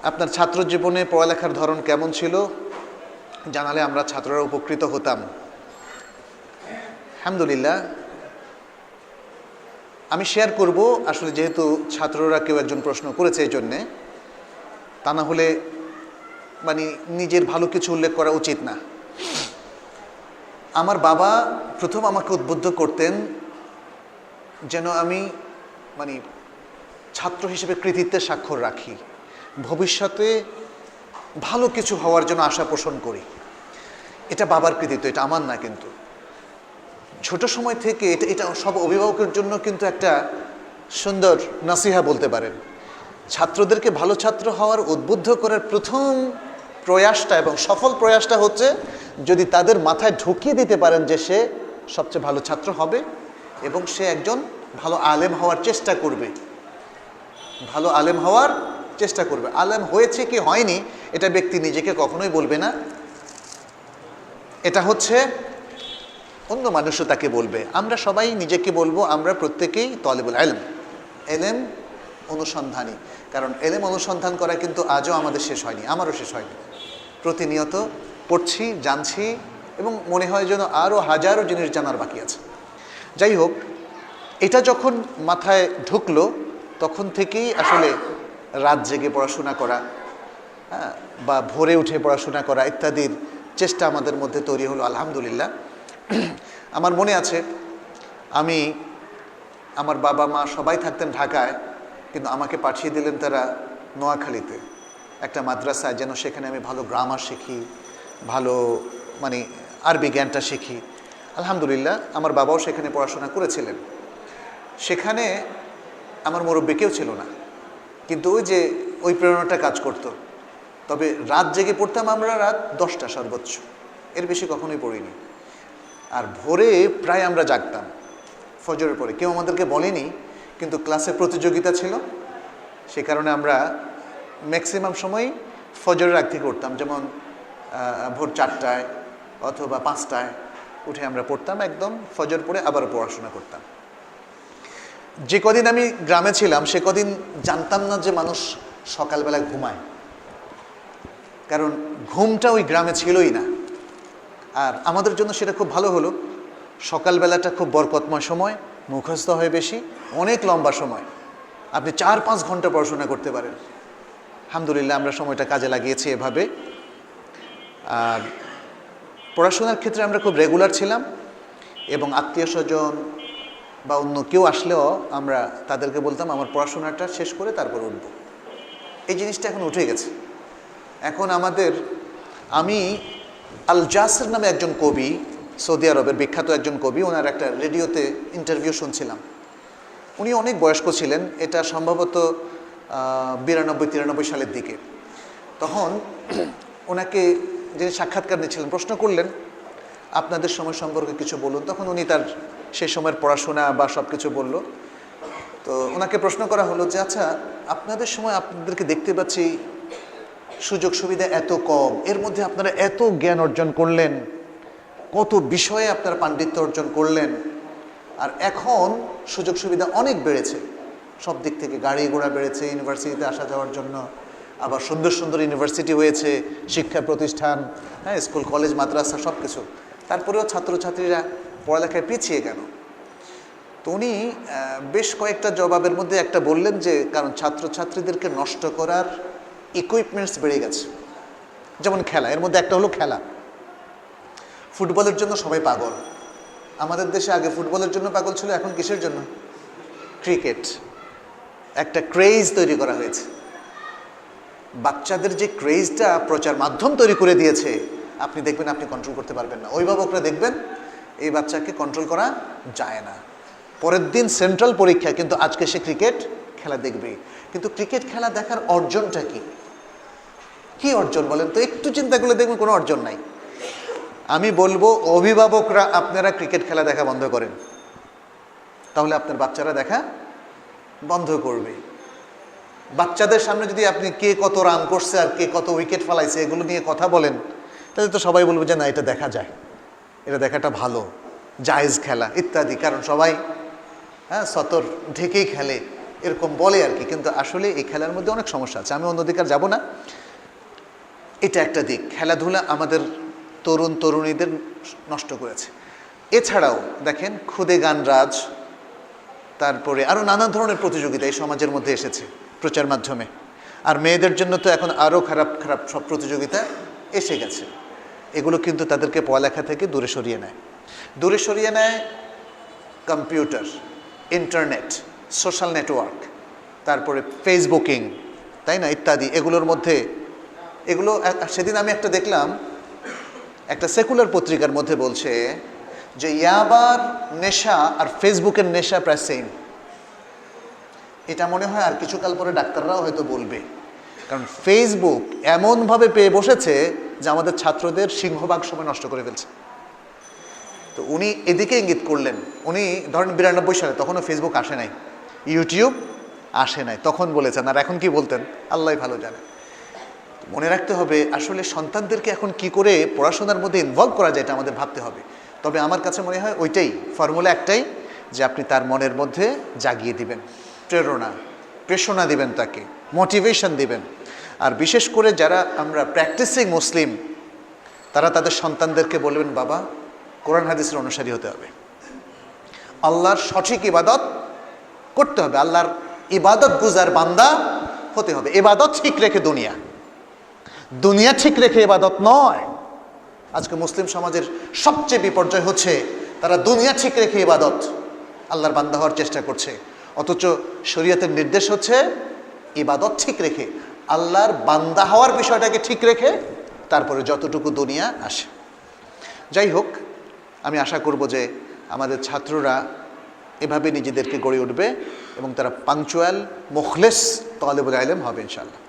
আপনার ছাত্র জীবনে পড়ালেখার ধরন কেমন ছিল জানালে আমরা ছাত্ররা উপকৃত হতাম। আলহামদুলিল্লাহ, আমি শেয়ার করব আসলে, যেহেতু ছাত্ররা কেউ একজন প্রশ্ন করেছে এই জন্যে, তা না হলে মানে নিজের ভালো কিছু উল্লেখ করা উচিত না। আমার বাবা প্রথম আমাকে উদ্বুদ্ধ করতেন যেন আমি মানে ছাত্র হিসেবে কৃতিত্বের স্বাক্ষর রাখি, ভবিষ্যতে ভালো কিছু হওয়ার জন্য আশা পোষণ করি। এটা বাবার কৃতিত্ব, এটা আমার না। কিন্তু ছোট সময় থেকে এটা সব অভিভাবকের জন্য কিন্তু একটা সুন্দর নসিহা বলতে পারেন। ছাত্রদেরকে ভালো ছাত্র হওয়ার উদ্বুদ্ধ করার প্রথম প্রয়াসটা এবং সফল প্রয়াসটা হচ্ছে যদি তাদের মাথায় ঢুকিয়ে দিতে পারেন যে সে সবচেয়ে ভালো ছাত্র হবে এবং সে একজন ভালো আলেম হওয়ার চেষ্টা করবে, ভালো আলেম হওয়ার চেষ্টা করবে। আলেম হয়েছে কি হয়নি এটা ব্যক্তি নিজেকে কখনোই বলবে না, এটা হচ্ছে অন্য মানুষও তাকে বলবে। আমরা সবাই নিজেকে বলবো আমরা প্রত্যেকেই তলেবুল ইলম, এলেম অনুসন্ধানী। কারণ এলেম অনুসন্ধান করা কিন্তু আজও আমাদের শেষ হয়নি, আমারও শেষ হয়নি। প্রতিনিয়ত পড়ছি, জানছি এবং মনে হয় যেন আরও হাজারো জিনিস জানার বাকি আছে। যাই হোক, এটা যখন মাথায় ঢুকলো তখন থেকেই আসলে রাত জেগে পড়াশোনা করা, বা ভোরে উঠে পড়াশোনা করা ইত্যাদির চেষ্টা আমাদের মধ্যে তৈরি হলো আলহামদুলিল্লাহ। আমার মনে আছে আমার বাবা মা সবাই থাকতেন ঢাকায়, কিন্তু আমাকে পাঠিয়ে দিলেন তারা নোয়াখালীতে একটা মাদ্রাসায়, যেন সেখানে আমি ভালো গ্রামার শিখি, ভালো মানে আরবি জ্ঞানটা শিখি। আলহামদুলিল্লাহ, আমার বাবাও সেখানে পড়াশোনা করেছিলেন। সেখানে আমার মুরব্বি কেউ ছিল না, কিন্তু ওই প্রেরণাটা কাজ করত। তবে রাত জেগে পড়তাম আমরা, রাত 10টা সর্বোচ্চ, এর বেশি কখনোই পড়িনি। আর ভোরে প্রায় আমরা জাগতাম ফজরের পরে। কেউ আমাদেরকে বলেনি, কিন্তু ক্লাসে প্রতিযোগিতা ছিল, সে কারণে আমরা ম্যাক্সিমাম সময় ফজরের আগ থেকে উঠতাম। যেমন ভোর 4টায় অথবা 5টায় উঠে আমরা পড়তাম, একদম ফজর পড়ে আবার পড়াশোনা করতাম। যে কদিন আমি গ্রামে ছিলাম সে কদিন জানতাম না যে মানুষ সকালবেলা ঘুমায়, কারণ ঘুমটা ওই গ্রামে ছিলই না। আর আমাদের জন্য সেটা খুব ভালো হলো, সকালবেলাটা খুব বরকতময় সময়, মুখস্থ হয় বেশি, অনেক লম্বা সময়, আপনি 4-5 ঘন্টা পড়াশোনা করতে পারেন। আলহামদুলিল্লাহ, আমরা সময়টা কাজে লাগিয়েছি এভাবে। আর পড়াশোনার ক্ষেত্রে আমরা খুব রেগুলার ছিলাম এবং আত্মীয় স্বজন বা অন্য কেউ আসলেও আমরা তাদেরকে বলতাম আমার পড়াশোনাটা শেষ করে তারপর উঠব। এই জিনিসটা এখন উঠে গেছে। এখন আমি আল জাসর নামে একজন কবি, সৌদি আরবের বিখ্যাত একজন কবি, ওনার একটা রেডিওতে ইন্টারভিউ শুনছিলাম। উনি অনেক বয়স্ক ছিলেন, এটা সম্ভবত 92-93 সালের দিকে। তখন ওনাকে যিনি সাক্ষাৎকার নিচ্ছিলেন প্রশ্ন করলেন আপনাদের সময় সম্পর্কে কিছু বলুন। তখন উনি তার সেই সময়ের পড়াশোনা বা সব কিছু বলল। তো ওনাকে প্রশ্ন করা হলো যে আচ্ছা, আপনাদের সময় আপনাদেরকে দেখতে পাচ্ছি সুযোগ সুবিধা এত কম, এর মধ্যে আপনারা এত জ্ঞান অর্জন করলেন, কত বিষয়ে আপনারা পাণ্ডিত্য অর্জন করলেন, আর এখন সুযোগ সুবিধা অনেক বেড়েছে, সব দিক থেকে গাড়ি ঘোড়া বেড়েছে, ইউনিভার্সিটিতে আসা যাওয়ার জন্য, আবার সুন্দর সুন্দর ইউনিভার্সিটি হয়েছে, শিক্ষা প্রতিষ্ঠান, হ্যাঁ, স্কুল কলেজ মাদ্রাসা সব কিছু, তারপরেও ছাত্রছাত্রীরা পড়ালেখায় পিছিয়ে কেন? তো উনি বেশ কয়েকটা জবাবের মধ্যে একটা বললেন যে কারণ ছাত্রছাত্রীদেরকে নষ্ট করার ইকুইপমেন্টস বেড়ে গেছে। যেমন খেলা, এর মধ্যে একটা হলো খেলা। ফুটবলের জন্য সবাই পাগল। আমাদের দেশে আগে ফুটবলের জন্য পাগল ছিল, এখন কিসের জন্য? ক্রিকেট। একটা ক্রেজ তৈরি করা হয়েছে। বাচ্চাদের যে ক্রেজটা প্রচার মাধ্যম তৈরি করে দিয়েছে, আপনি দেখবেন আপনি কন্ট্রোল করতে পারবেন না। অভিভাবকরা দেখবেন এই বাচ্চাকে কন্ট্রোল করা যায় না। পরের দিন সেন্ট্রাল পরীক্ষা, কিন্তু আজকে সে ক্রিকেট খেলা দেখবে। কিন্তু ক্রিকেট খেলা দেখার অর্জনটা কি অর্জন বলেন তো? একটু চিন্তা করলে দেখবেন কোনো অর্জন নাই। আমি বলবো অভিভাবকরা আপনারা ক্রিকেট খেলা দেখা বন্ধ করেন, তাহলে আপনার বাচ্চারা দেখা বন্ধ করবে। বাচ্চাদের সামনে যদি আপনি কে কত রান করছে আর কে কত উইকেট ফেলাইছে এগুলো নিয়ে কথা বলেন, তাহলে তো সবাই বলবে যে না, এটা দেখা যায়, এটা দেখাটা ভালো, জায়েজ খেলা ইত্যাদি। কারণ সবাই সতর ঢেকেই খেলে, এরকম বলে আর কি, কিন্তু আসলে এই খেলার মধ্যে অনেক সমস্যা আছে। আমি অন্যদিকে আর যাব না। এটা একটা দিক, খেলাধুলা আমাদের তরুণ তরুণীদের নষ্ট করেছে। এছাড়াও দেখেন খুদে গানরাজ, তারপরে আরও নানা ধরনের প্রতিযোগিতা এই সমাজের মধ্যে এসেছে প্রচার মাধ্যমে। আর মেয়েদের জন্য তো এখন আরও খারাপ খারাপ সব প্রতিযোগিতা এসে গেছে। এগুলো কিন্তু তাদেরকে পড়ালেখা থেকে দূরে সরিয়ে নেয়। দূরে সরিয়ে নেয় কম্পিউটার, ইন্টারনেট, সোশ্যাল নেটওয়ার্ক, তারপরে ফেসবুকিং, তাই না, ইত্যাদি। এগুলোর মধ্যে এগুলো সেদিন আমি একটা দেখলাম, একটা সেকুলার পত্রিকার মধ্যে বলছে যে ইয়াবার নেশা আর ফেসবুকের নেশা প্রায় সেম। এটা মনে হয় আর কিছুকাল পরে ডাক্তাররাও হয়তো বলবে, কারণ ফেসবুক এমনভাবে পেয়ে বসেছে যে আমাদের ছাত্রদের সিংহভাগ সময় নষ্ট করে ফেলছে। তো উনি এদিকে ইঙ্গিত করলেন। উনি ধরেন 92 সালে, তখনও ফেসবুক আসে নাই, ইউটিউব আসে নাই, তখন বলেছেন। আর এখন কি বলতেন আল্লাহ ভালো জানে। মনে রাখতে হবে আসলে সন্তানদেরকে এখন কি করে পড়াশোনার মধ্যে ইনভলভ করা যায়, এটা আমাদের ভাবতে হবে। তবে আমার কাছে মনে হয় ওইটাই ফর্মুলা, একটাই, যে আপনি তার মনের মধ্যে জাগিয়ে দিবেন প্রেরণা দিবেন, তাকে মোটিভেশন দিবেন। আর বিশেষ করে যারা আমরা প্র্যাকটিসিং মুসলিম, তারা তাদের সন্তানদেরকে বলবেন, বাবা কোরআন হাদিসের অনুসারী হতে হবে, আল্লাহর সঠিক ইবাদত করতে হবে, আল্লাহর ইবাদত গুজার বান্দা হতে হবে। ইবাদত ঠিক রেখে দুনিয়া ঠিক রেখে ইবাদত নয়। আজকে মুসলিম সমাজের সবচেয়ে বিপর্যয় হচ্ছে তারা দুনিয়া ঠিক রেখে ইবাদত আল্লাহর বান্দা হওয়ার চেষ্টা করছে, অথচ শরীয়তের নির্দেশ হচ্ছে ইবাদত ঠিক রেখে আল্লাহর বান্দা হওয়ার বিষয়টাকে ঠিক রেখে তারপরে যতটুকু দুনিয়া আসে। যাই হোক, আমি আশা করব যে আমাদের ছাত্ররা এভাবে নিজেদেরকে গড়ে উঠবে এবং তারা পাংচুয়াল মুখলেস তালেবুল ইলম হবে ইনশাআল্লাহ।